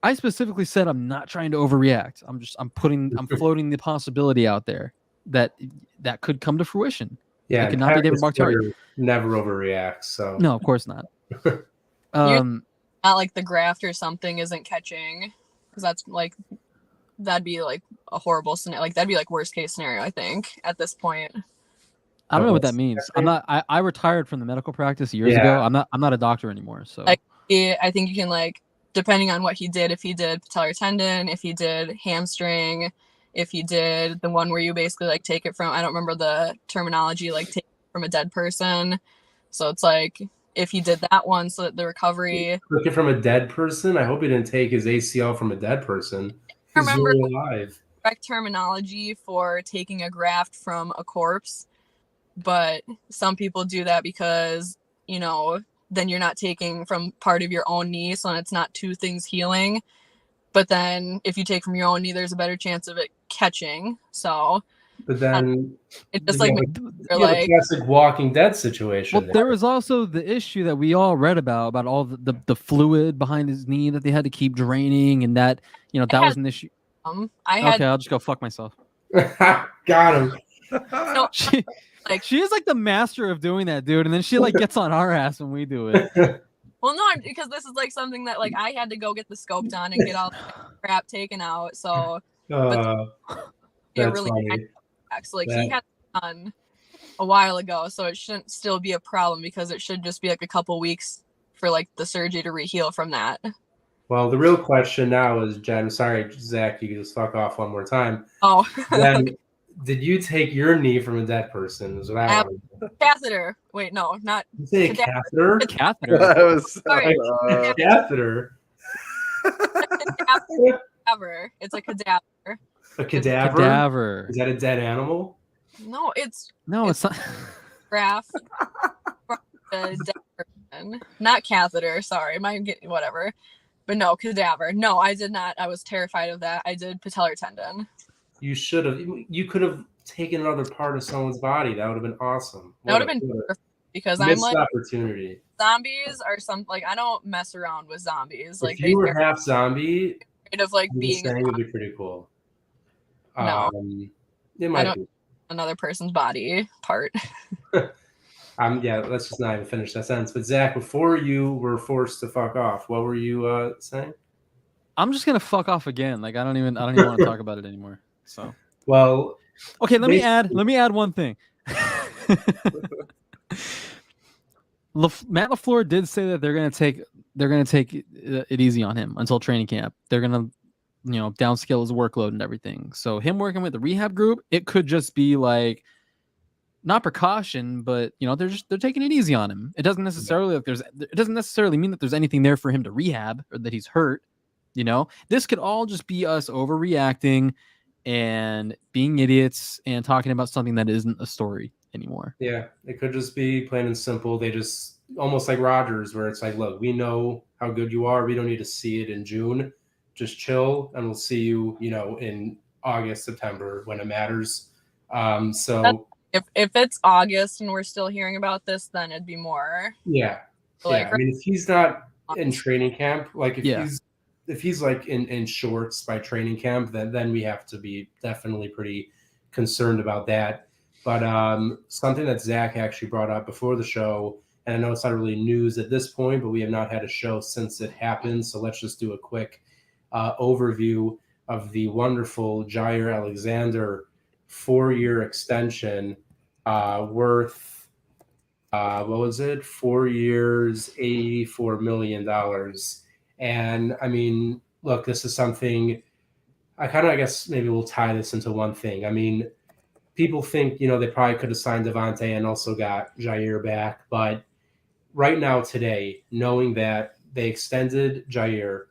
I specifically said I'm not trying to overreact. I'm floating the possibility out there that could come to fruition. Yeah, it could not be David Bakhtiari. Never overreacts. So no, of course not. Not like the graft or something isn't catching, because that'd be like a horrible scenario. Like that'd be like worst case scenario, I think, at this point. I don't know what that means. I retired from the medical practice years ago. I'm not a doctor anymore. So I think you can depending on what he did, if he did patellar tendon, if he did hamstring, if he did the one where you basically like take it from, I don't remember the terminology, like take it from a dead person. So it's like if he did that one, so that the recovery. Took it from a dead person? I hope he didn't take his ACL from a dead person. I He's remember really alive. correct terminology for taking a graft from a corpse, but some people do that because, you know, then you're not taking from part of your own knee, so it's not two things healing. But then if you take from your own knee, there's a better chance of it catching. So But then it's just you like, have you're you have a like, classic Walking Dead situation. Well, there was also the issue that we all read about all the fluid behind his knee that they had to keep draining, and that, you know, that was an issue. I had Okay, I'll just go fuck myself. Got him. no, She, like, she is like the master of doing that, dude, and then she like gets on our ass when we do it. well, no, because this is like something that like I had to go get the scope done and get all the crap taken out. So it That's really funny. like he had it done a while ago, so it shouldn't still be a problem because it should just be like a couple weeks for like the surgery to reheal from that. Well, the real question now is, Jen, sorry, Zach, you can just fuck off one more time. Oh, Then, did you take your knee from a dead person? Is what I want to know. catheter. Wait, no, not You say a cadaver. catheter? Catheter. That was Sorry. A catheter? cadaver. It's a cadaver. A cadaver? Cadaver. Is that a dead animal? No, it's No, it's not. graft from a dead person. Not catheter. Sorry, might get whatever. But no, cadaver. No, I did not. I was terrified of that. I did patellar tendon. You should have. You could have taken another part of someone's body. That would have been awesome. That would have been perfect because I'm missed like, opportunity. zombies are some like I don't mess around with zombies. Like If you were half zombie, afraid of like I'm being just saying it would be pretty cool. No. It might be. another person's body part. Yeah, let's just not even finish that sentence. But Zach, before you were forced to fuck off, what were you saying? I'm just gonna fuck off again. Like I don't even want to talk about it anymore. So Well, okay, let me add one thing. Matt LaFleur did say that they're gonna take it easy on him until training camp. They're gonna, you know, downscale his workload and everything. So him working with the rehab group, it could just be like not precaution, but you know, they're taking it easy on him. It doesn't necessarily mean that there's anything there for him to rehab or that he's hurt. You know, this could all just be us overreacting and being idiots and talking about something that isn't a story anymore. Yeah, it could just be plain and simple. They just almost like Rodgers, where it's like, look, we know how good you are. We don't need to see it in June. Just chill, and we'll see you, you know, in August, September when it matters. So if it's August and we're still hearing about this, then it'd be more. Yeah. Like, I mean, if he's not in training camp, like if he's like in shorts by training camp, then we have to be definitely pretty concerned about that. But something that Zach actually brought up before the show, and I know it's not really news at this point, but we have not had a show since it happened. So let's just do a quick overview of the wonderful Jair Alexander 4-year extension worth, what was it? 4 years, $84 million. And I mean, look, this is something I guess maybe we'll tie this into one thing. I mean, people think, you know, they probably could have signed Devontae and also got Jair back. But right now, today, knowing that they extended Jair,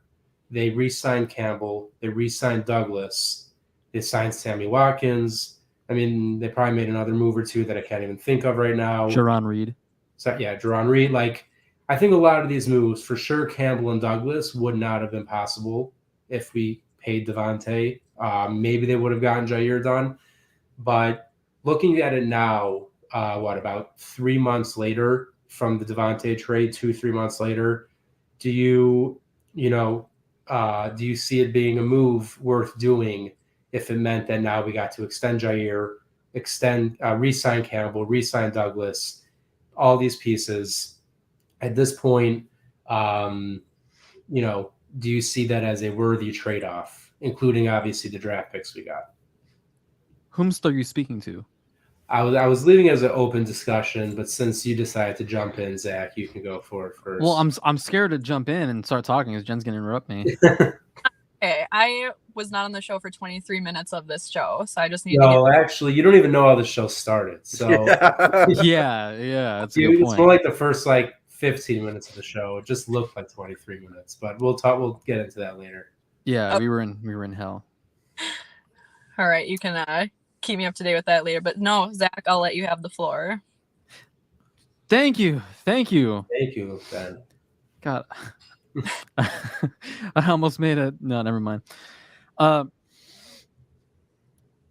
they re-signed Campbell, they re-signed Douglas, they signed Sammy Watkins. I mean, they probably made another move or two that I can't even think of right now. Jaron Reed. So yeah, Jaron Reed. Like, I think a lot of these moves, for sure, Campbell and Douglas would not have been possible if we paid Devontae. Maybe they would have gotten Jair done. But looking at it now, about 3 months later from the Devontae trade, 2-3 months later, do you see it being a move worth doing if it meant that now we got to extend Jair, re-sign Campbell, re-sign Douglas, all these pieces? At this point, do you see that as a worthy trade-off, including obviously the draft picks we got? Whomst are you speaking to? I was leaving it as an open discussion, but since you decided to jump in, Zach, you can go for it first. Well, I'm scared to jump in and start talking because Jen's gonna interrupt me. Okay, I was not on the show for 23 minutes of this show, so I just need to No, actually, you don't even know how the show started. So Yeah. That's a good it's more point. like the first 15 minutes of the show. It just looked like 23 minutes, but we'll get into that later. Yeah, Oh. we were in hell. All right, you can keep me up to date with that later. But no, Zach, I'll let you have the floor. Thank you. Thank you, Ben. God, I almost made it. No, never mind.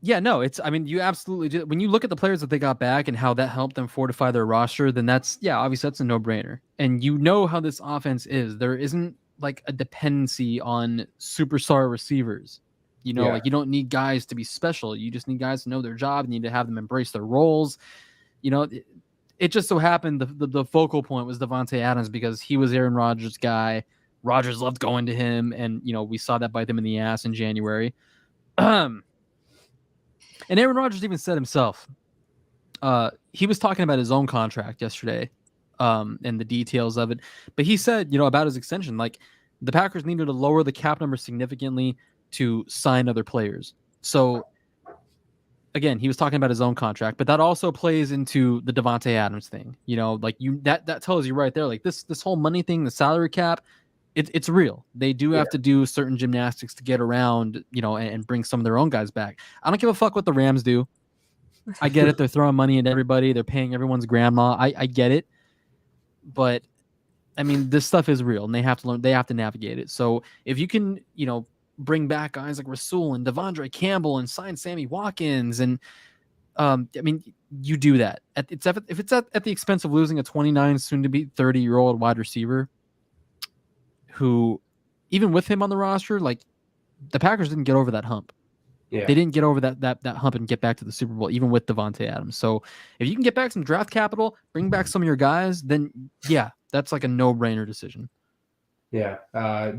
Yeah, no, I mean, you absolutely do. When you look at the players that they got back and how that helped them fortify their roster, then obviously that's a no-brainer. And you know how this offense is. There isn't like a dependency on superstar receivers. You know, like you don't need guys to be special. You just need guys to know their job. You need to have them embrace their roles. You know, it just so happened the focal point was Davante Adams because he was Aaron Rodgers' guy. Rodgers loved going to him, and we saw that bite them in the ass in January. And Aaron Rodgers even said himself, he was talking about his own contract yesterday, and the details of it. But he said, about his extension, like the Packers needed to lower the cap number significantly to sign other players. So again, he was talking about his own contract, but that also plays into the Davante Adams thing. That tells you right there, like this whole money thing, the salary cap, it's real. They do have to do certain gymnastics to get around, and bring some of their own guys back. I don't give a fuck what the Rams do. I get it. They're throwing money at everybody. They're paying everyone's grandma. I get it. But I mean, this stuff is real and they have to learn, they have to navigate it. So if you can, bring back guys like Rasul and Devondre Campbell and sign Sammy Watkins, and I mean, you do that. If it's at the expense of losing a 29, soon to be 30-year-old wide receiver, who, even with him on the roster, like the Packers didn't get over that hump. Yeah. They didn't get over that hump and get back to the Super Bowl, even with Davante Adams. So if you can get back some draft capital, bring back some of your guys, then yeah, that's like a no-brainer decision. Yeah.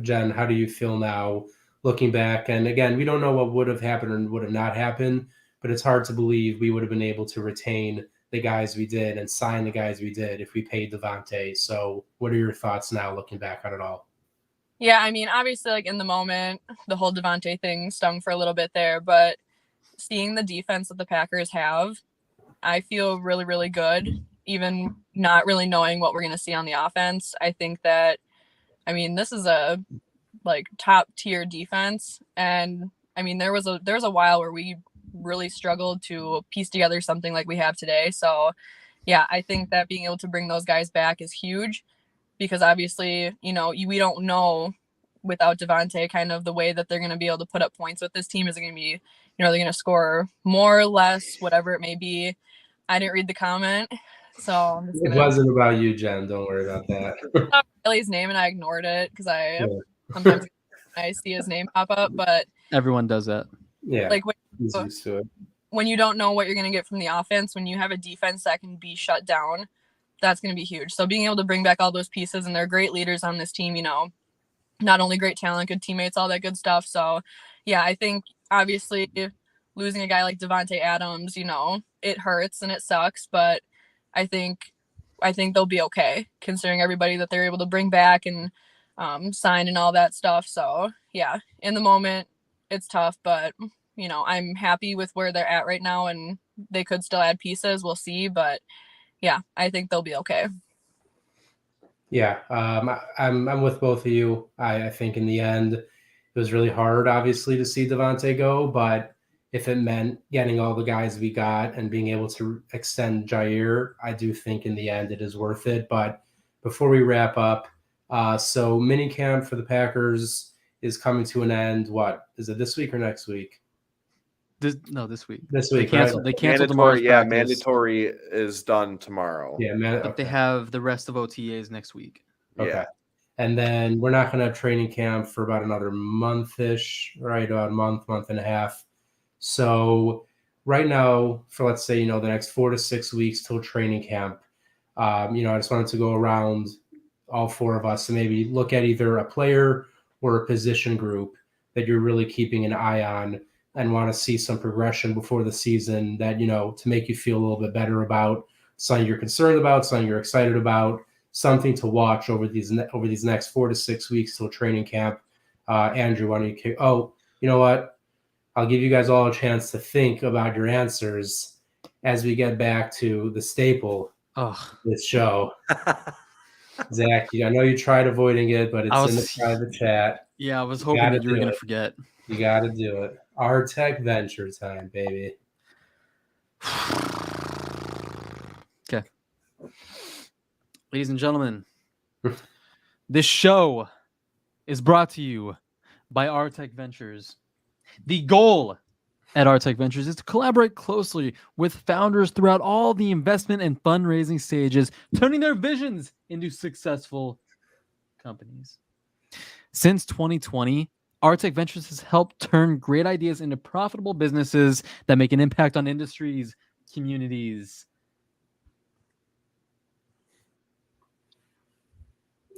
Jen, how do you feel now looking back? And again, we don't know what would have happened or would have not happened, but it's hard to believe we would have been able to retain the guys we did and sign the guys we did if we paid Davante. So what are your thoughts now looking back on it all? Yeah, I mean, obviously, like in the moment, the whole Davante thing stung for a little bit there, but seeing the defense that the Packers have, I feel really, really good, even not really knowing what we're going to see on the offense. I think that, I mean, this is a top tier defense. And I mean, there was a while where we really struggled to piece together something like we have today. So yeah, I think that being able to bring those guys back is huge. Because obviously, we don't know without Davante kind of the way that they're going to be able to put up points with this team. Is it going to be, they're going to score more or less, whatever it may be. I didn't read the comment, so I'm just It wasn't about you, Jen. Don't worry about that. I saw Riley's name and I ignored it because sometimes I see his name pop up, but everyone does that. Yeah, like he's used to it. When you don't know what you're going to get from the offense, when you have a defense that can be shut down, that's going to be huge. So being able to bring back all those pieces, and they're great leaders on this team, not only great talent, good teammates, all that good stuff. So yeah, I think obviously losing a guy like Davante Adams, it hurts and it sucks, but I think they'll be okay considering everybody that they're able to bring back and sign and all that stuff. So yeah, in the moment it's tough, but I'm happy with where they're at right now, and they could still add pieces. We'll see, but yeah, I think they'll be okay. Yeah, I'm with both of you. I think in the end, it was really hard, obviously, to see Davante go. But if it meant getting all the guys we got and being able to extend Jair, I do think in the end it is worth it. But before we wrap up, so minicamp for the Packers is coming to an end. What is it, this week or next week? This week. This week, They canceled tomorrow's practice. Mandatory is done tomorrow. Yeah, but they have the rest of OTAs next week. Okay. Yeah. And then we're not going to have training camp for about another month-ish, right? About a month and a half. So right now, for let's say, the next 4 to 6 weeks till training camp, I just wanted to go around all four of us and maybe look at either a player or a position group that you're really keeping an eye on and want to see some progression before the season that, to make you feel a little bit better about something you're concerned about, something you're excited about, something to watch over these next 4 to 6 weeks till training camp. Andrew, why don't you kick? Oh, you know what? I'll give you guys all a chance to think about your answers as we get back to the staple of this show. Zach, I know you tried avoiding it, but it's in the private chat. Yeah, I was hoping that you were going to forget. You got to do it. Our Tech Venture time, baby. Okay. Ladies and gentlemen, this show is brought to you by Artech Ventures. The goal at Artech Ventures is to collaborate closely with founders throughout all the investment and fundraising stages, turning their visions into successful companies. Since 2020, Artech Ventures has helped turn great ideas into profitable businesses that make an impact on industries, communities,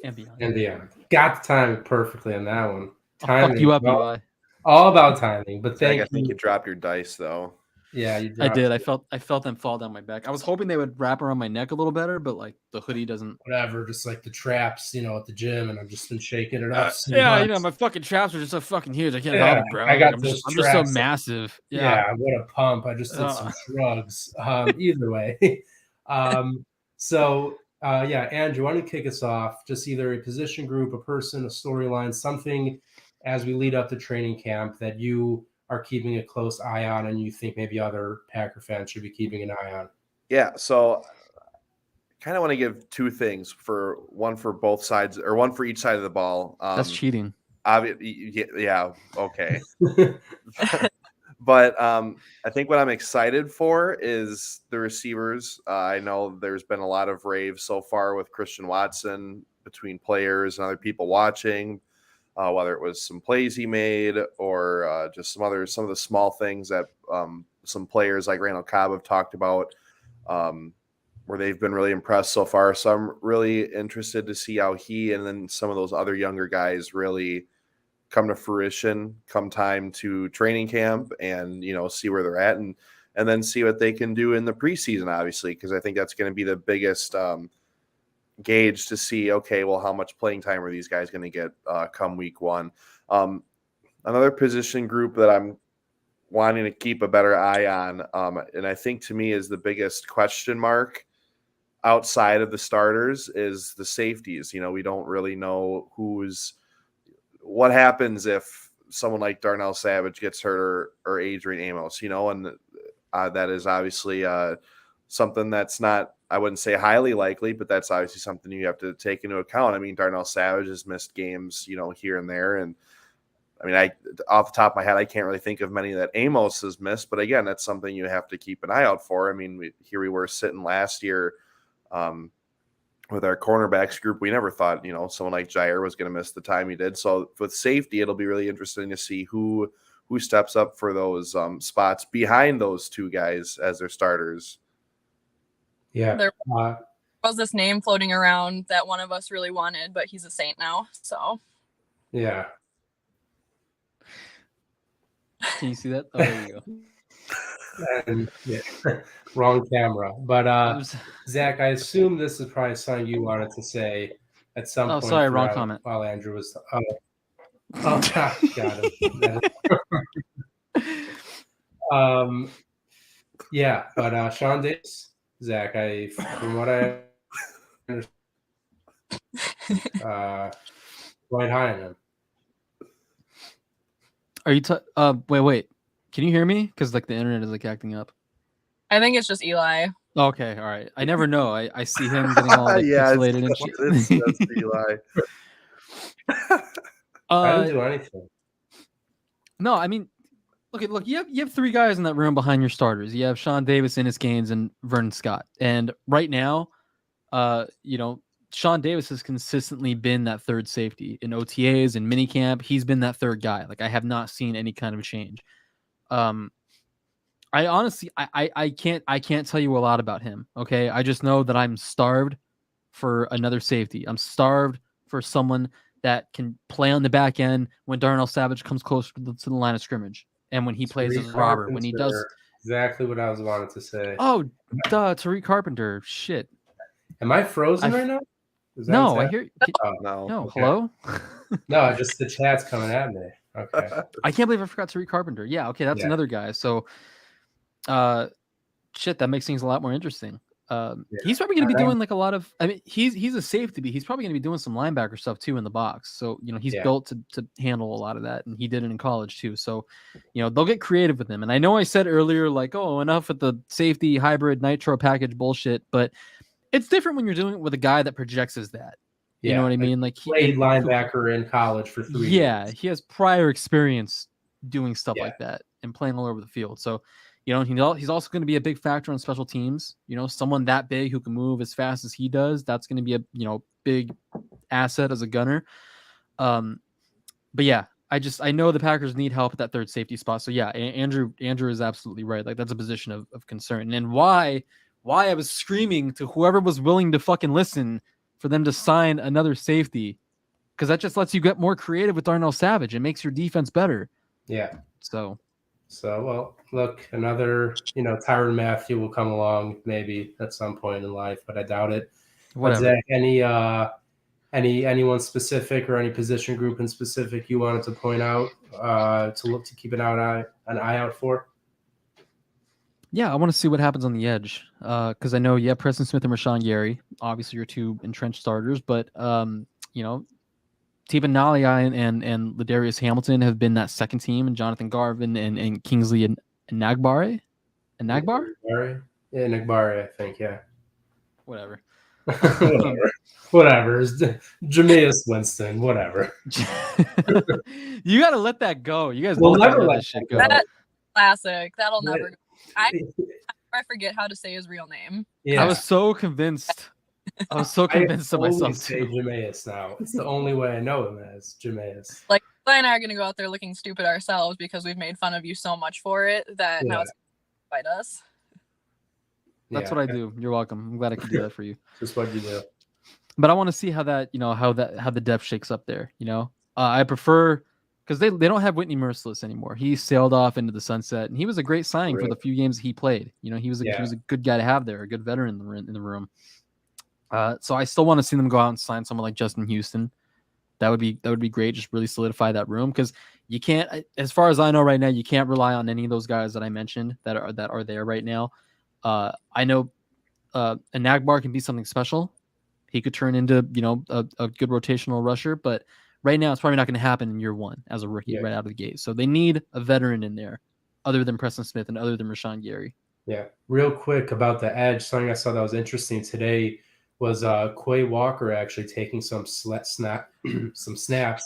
and beyond. Got the timing perfectly on that one. I'll fuck you up, Eli. All about timing, but I think you dropped your dice though. Yeah, I did. I felt them fall down my back. I was hoping they would wrap around my neck a little better, but like the hoodie doesn't. Whatever, just like the traps, at the gym, and I've just been shaking it up. Yeah, my fucking traps are just so fucking huge. I can't help it, bro. I'm just so massive. Yeah, what a pump! I just did some shrugs. Either way, so Andrew, why don't you kick us off? Just either a position group, a person, a storyline, something as we lead up to training camp that you are keeping a close eye on and you think maybe other Packer fans should be keeping an eye on. Yeah, so I kind of want to give two things, one for both sides, or one for each side of the ball. That's cheating. Yeah, okay. But I think what I'm excited for is the receivers. I know there's been a lot of rave so far with Christian Watson between players and other people watching. Whether it was some plays he made or just some of the small things that some players like Randall Cobb have talked about, where they've been really impressed so far. So I'm really interested to see how he and then some of those other younger guys really come to fruition come time to training camp and, see where they're at and then see what they can do in the preseason, obviously, because I think that's going to be the biggest gauge to see, okay, well, how much playing time are these guys going to get come week one? Another position group that I'm wanting to keep a better eye on, and I think to me is the biggest question mark outside of the starters, is the safeties. We don't really know what happens if someone like Darnell Savage gets hurt or Adrian Amos, and that is obviously something that's not, I wouldn't say highly likely, but that's obviously something you have to take into account. I mean, Darnell Savage has missed games, here and there. And I mean, off the top of my head, I can't really think of many that Amos has missed, but again, that's something you have to keep an eye out for. I mean, here we were sitting last year with our cornerbacks group. We never thought, someone like Jair was going to miss the time he did. So with safety, it'll be really interesting to see who steps up for those spots behind those two guys as their starters. Yeah. There was this name floating around that one of us really wanted, but he's a Saint now. So. Yeah. Can you see that? Oh, there you go. And, wrong camera. But Zach, I assume this is probably something you wanted to say at some point. Oh, sorry, wrong comment. While Andrew was. Got him. Yeah, but Sean Davis. Zach, from what I understand, quite high on him. Are you? Wait. Can you hear me? Because the internet is acting up. I think it's just Eli. Okay, all right. I never know. I see him getting all pixelated and shit. That's Eli. I didn't do anything. No, I mean, look. You have three guys in that room behind your starters. You have Sean Davis, Ennis Gaines, and Vernon Scott. And right now, Sean Davis has consistently been that third safety in OTAs and minicamp. He's been that third guy. I have not seen any kind of change. I honestly, I can't tell you a lot about him. Okay, I just know that I'm starved for another safety. I'm starved for someone that can play on the back end when Darnell Savage comes closer to the line of scrimmage. And when he plays as Tariq Robert, when he does, Carpenter, exactly what I was wanting to say. oh, duh, Tariq Carpenter, shit. Am I frozen right now? Is that No, what's I hear. Oh, No. No, okay. hello. no, just the chat's coming at me. Okay. I can't believe I forgot Tariq Carpenter. Yeah, okay, that's Yeah. another guy. So, shit, that makes things a lot more interesting. He's probably going to be doing like a lot of. I mean, he's a safety, but he's probably going to be doing some linebacker stuff too in the box. So he's built to handle a lot of that, and he did it in college too. So, they'll get creative with him. And I know I said earlier, like, oh, enough with the safety hybrid nitro package bullshit, but it's different when you're doing it with a guy that projects as that. You know what I mean? Like he played linebacker in college for 3 years. Yeah, he has prior experience doing stuff like that and playing all over the field. So, he's also going to be a big factor on special teams. Someone that big who can move as fast as he does, that's going to be a big asset as a gunner. But yeah, I know the Packers need help at that third safety spot. So yeah, Andrew is absolutely right. Like that's a position of concern. And why I was screaming to whoever was willing to fucking listen for them to sign another safety, because that just lets you get more creative with Darnell Savage. It makes your defense better. Yeah. So well, look, another, Tyrann Mathieu will come along maybe at some point in life, but I doubt it. Whatever. Zach, anyone specific or any position group in specific you wanted to point out to keep an eye out for? Yeah, I want to see what happens on the edge, because I know Preston Smith and Rashawn Gary, obviously your two entrenched starters, but Teban Nalia and Ladarius Hamilton have been that second team, and Jonathan Garvin and Kingsley and Nagbare. And Nagbar? Yeah, Nagbare, I think, yeah. Whatever. Whatever. Jameis Winston, whatever. You got to let that go. You guys will both never let let that shit go. That's classic. That'll never go. I forget how to say his real name. Yeah. I was so convinced. of myself say too. Jameis now. It's the only way I know him as Jameis. Like, Clay and I are going to go out there looking stupid ourselves because we've made fun of you so much for it that now it's going to bite us. That's what I do. You're welcome. I'm glad I could do that for you. Just what you do. But I want to see how that, how the depth shakes up there. I prefer, because they don't have Whitney Merciless anymore. He sailed off into the sunset, and he was a great signing for the few games he played. He was a good guy to have there, a good veteran in the room. So I still want to see them go out and sign someone like Justin Houston. That would be great. Just really solidify that room, because you can't, as far as I know right now, you can't rely on any of those guys that I mentioned that are there right now. I know a Nagbar can be something special. He could turn into a good rotational rusher, but right now it's probably not going to happen in year one as a rookie right out of the gate. So they need a veteran in there, other than Preston Smith and other than Rashawn Gary. Yeah, real quick about the edge. Something I saw that was interesting today was Quay Walker actually taking some snaps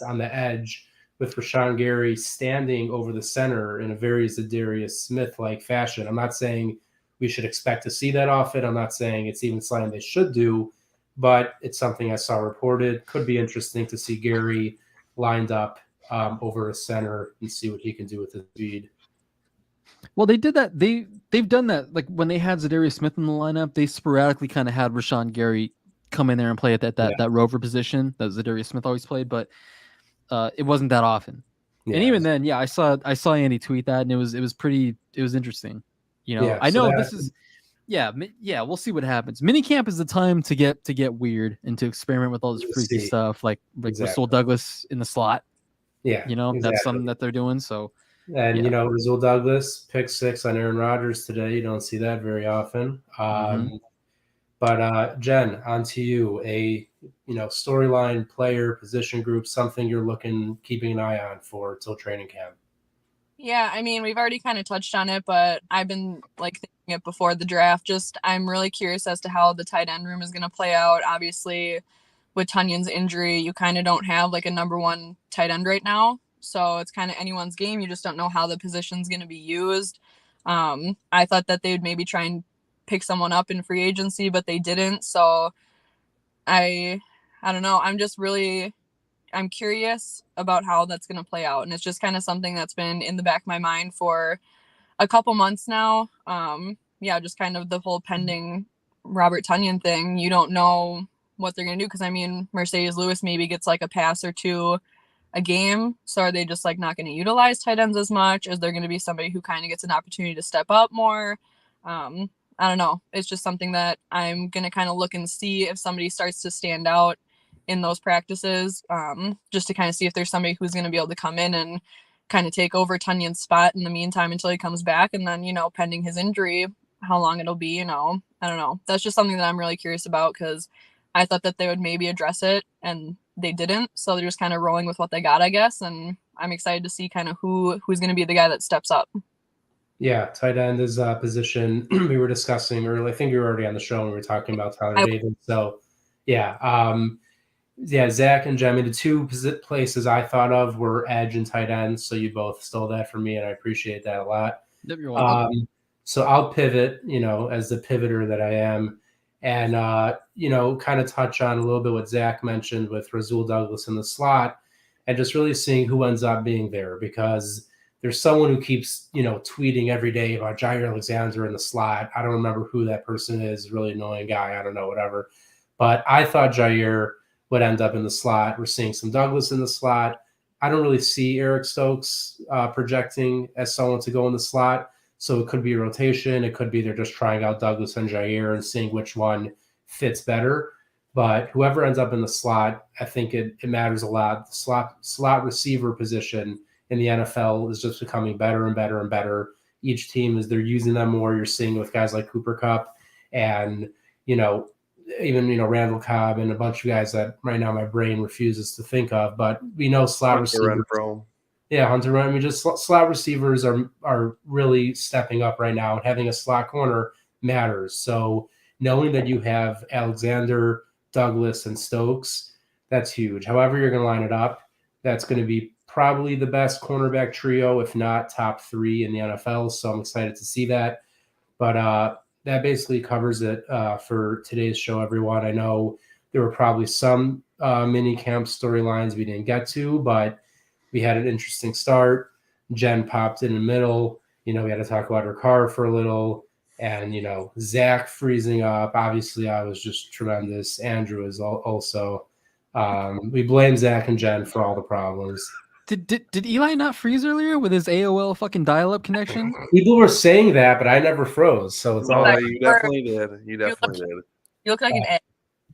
on the edge with Rashawn Gary standing over the center in a very Zadarius Smith-like fashion. I'm not saying we should expect to see that often. I'm not saying it's even something they should do, but it's something I saw reported. Could be interesting to see Gary lined up over a center and see what he can do with his speed. Well, they did that. They've done that. Like when they had Zadarius Smith in the lineup, they sporadically kind of had Rashawn Gary come in there and play at that rover position that Zadarius Smith always played, but it wasn't that often. Yeah, and even then, I saw Andy tweet that, and it was interesting. I know this is. Yeah, we'll see what happens. Minicamp is the time to get weird and to experiment with all this freaky stuff, like Rasul Douglas in the slot. Yeah, that's something that they're doing. So, and Rasul Douglas pick 6 on Aaron Rodgers today. You don't see that very often. But Jen, on to you. A storyline, player, position group, something you're keeping an eye on for till training camp. Yeah, I mean, we've already kind of touched on it, but I've been thinking it before the draft. I'm really curious as to how the tight end room is going to play out. Obviously, with Tunyon's injury, you kind of don't have a number one tight end right now. So it's kind of anyone's game. You just don't know how the position's going to be used. I thought that they would maybe try and pick someone up in free agency, but they didn't. So I don't know. I'm curious about how that's going to play out. And it's just kind of something that's been in the back of my mind for a couple months now. Just kind of the whole pending Robert Tonyan thing. You don't know what they're going to do. Cause Mercedes Lewis maybe gets a pass or two a game? So are they just like not going to utilize tight ends as much? Is there going to be somebody who kind of gets an opportunity to step up more? I don't know. It's just something that I'm going to kind of look and see if somebody starts to stand out in those practices, just to kind of see if there's somebody who's going to be able to come in and kind of take over Tunyon's spot in the meantime until he comes back. And then, pending his injury, how long it'll be, I don't know. That's just something that I'm really curious about, because I thought that they would maybe address it and they didn't. So they're just kind of rolling with what they got, I guess. And I'm excited to see kind of who's going to be the guy that steps up. Yeah, tight end is a position we were discussing earlier. I think you were already on the show when we were talking about Tyler Davis. So, yeah. Zach and Jemmy, the two places I thought of were edge and tight end. So you both stole that from me, and I appreciate that a lot. Yep, you're welcome. So I'll pivot, as the pivoter that I am, and, kind of touch on a little bit what Zach mentioned with Rasul Douglas in the slot, and just really seeing who ends up being there, because there's someone who keeps, tweeting every day about Jair Alexander in the slot. I don't remember who that person is. Really annoying guy. I don't know, whatever. But I thought Jair would end up in the slot. We're seeing some Douglas in the slot. I don't really see Eric Stokes projecting as someone to go in the slot. So it could be a rotation. It could be they're just trying out Douglas and Jair and seeing which one fits better. But whoever ends up in the slot, I think it matters a lot. The slot receiver position in the NFL is just becoming better and better and better. Each team, as they're using them more, you're seeing with guys like Cooper Kupp and, even, Randall Cobb and a bunch of guys that right now my brain refuses to think of. But we know slot receivers. Yeah, Hunter Renfrow. Just slot receivers are really stepping up right now, and having a slot corner matters. So knowing that you have Alexander, Douglas, and Stokes, that's huge. However you're going to line it up, that's going to be probably the best cornerback trio, if not top 3 in the NFL. So I'm excited to see that. But that basically covers it for today's show, everyone. I know there were probably some mini camp storylines we didn't get to, but we had an interesting start. Jen popped in the middle. We had to talk about her car for a little. And, Zach freezing up. Obviously, I was just tremendous. Andrew is also. We blame Zach and Jen for all the problems. Did Eli not freeze earlier with his AOL fucking dial-up connection? People were saying that, but I never froze. So it's all. You definitely did. You definitely did. You look like an egg.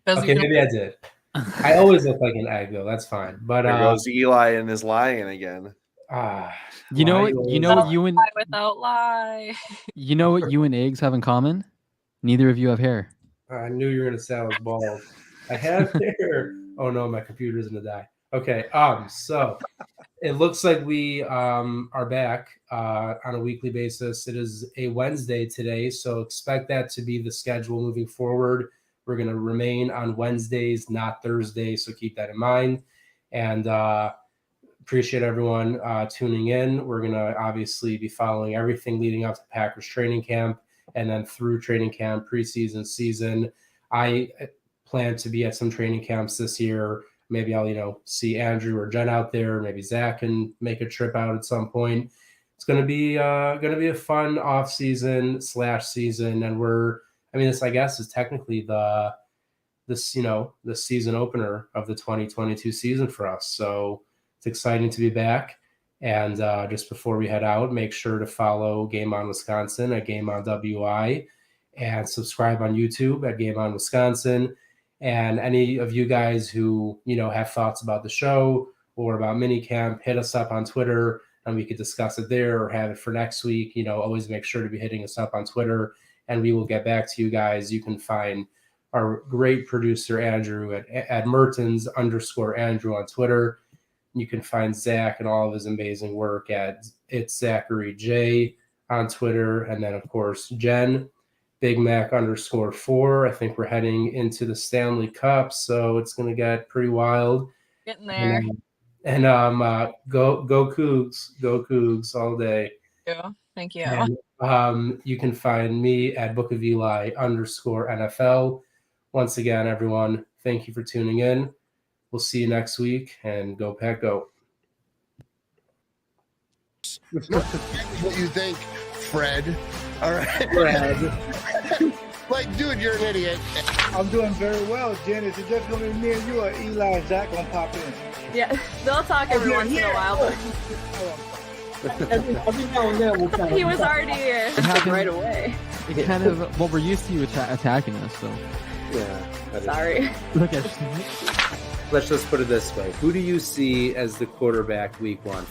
Okay, maybe I did. I always look like an egg, though. That's fine. But there goes Eli and his lying again. You know what you and without lie. You know what you and eggs have in common? Neither of you have hair. I knew you were gonna say I was bald. I have hair. Oh no, my computer's gonna die. Okay. So it looks like we are back on a weekly basis. It is a Wednesday today, so expect that to be the schedule moving forward. We're going to remain on Wednesdays, not Thursdays, so keep that in mind. And appreciate everyone tuning in. We're going to obviously be following everything leading up to Packers training camp, and then through training camp, preseason, season. I plan to be at some training camps this year. Maybe I'll, see Andrew or Jen out there. Maybe Zach can make a trip out at some point. It's going to be a fun off season / season, and this I guess is technically the season opener of the 2022 season for us. So it's exciting to be back. And just before we head out, make sure to follow Game On Wisconsin at Game On WI, and subscribe on YouTube at Game On Wisconsin. And any of you guys who, have thoughts about the show or about minicamp, hit us up on Twitter and we could discuss it there or have it for next week. Always make sure to be hitting us up on Twitter and we will get back to you guys. You can find our great producer, Andrew, at Mertens_Andrew on Twitter. You can find Zach and all of his amazing work at It's Zachary J on Twitter. And then, of course, Jen, Big Mac _4. I think we're heading into the Stanley Cup, so it's going to get pretty wild. Getting there. And go Cougs all day. Thank you. And, you can find me at Book of Eli _NFL. Once again, everyone, thank you for tuning in. We'll see you next week, and go Pack Go. What you think, Fred? All right, Fred. Like, dude, you're an idiot. I'm doing very well, Jen. Is it just going to be me and you, or Eli and Zach going to pop in? Yeah, they'll talk every once in a while, but Every now and then we'll kind of. he was already here. It happened right away. It kind of well, we're used to you attacking us, so Yeah. that is- Sorry. look at Let's just put it this way: who do you see as the quarterback week 1